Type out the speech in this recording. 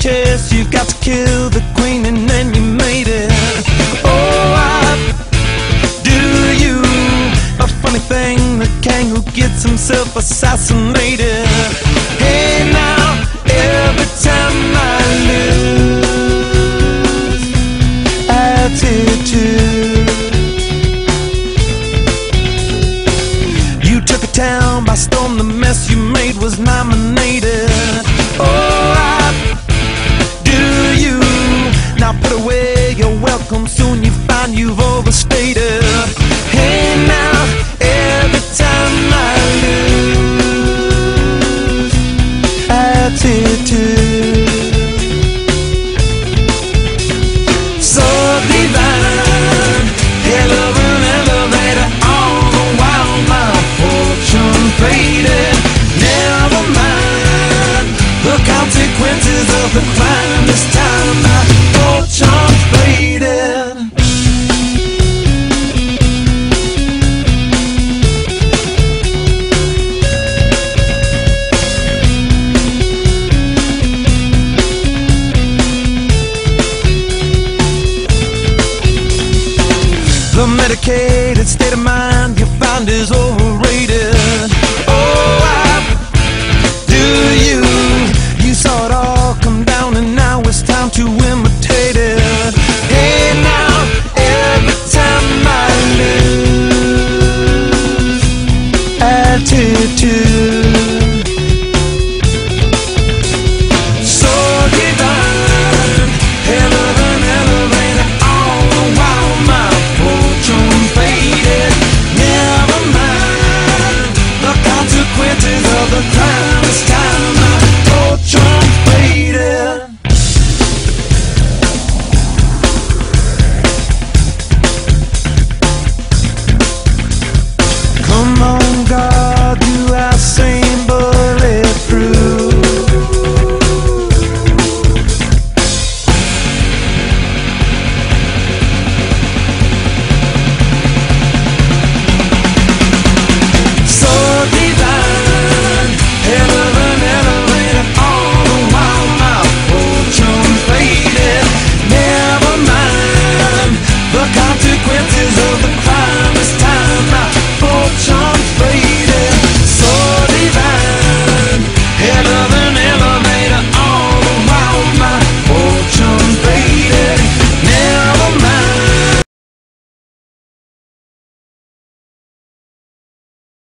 chess, you got to kill the queen and then you made it. Oh, do you? A funny thing, the king who gets himself assassinated. Hey now, every time I lose attitude. You took a town by storm, the mess you made was nominated. Oh, do you? Now put away your welcome, soon you find you've overstated. Hey now, every time I lose attitude. So divine, hell of an elevator, all the while my fortune faded. Never mind the consequences of the crime, this time I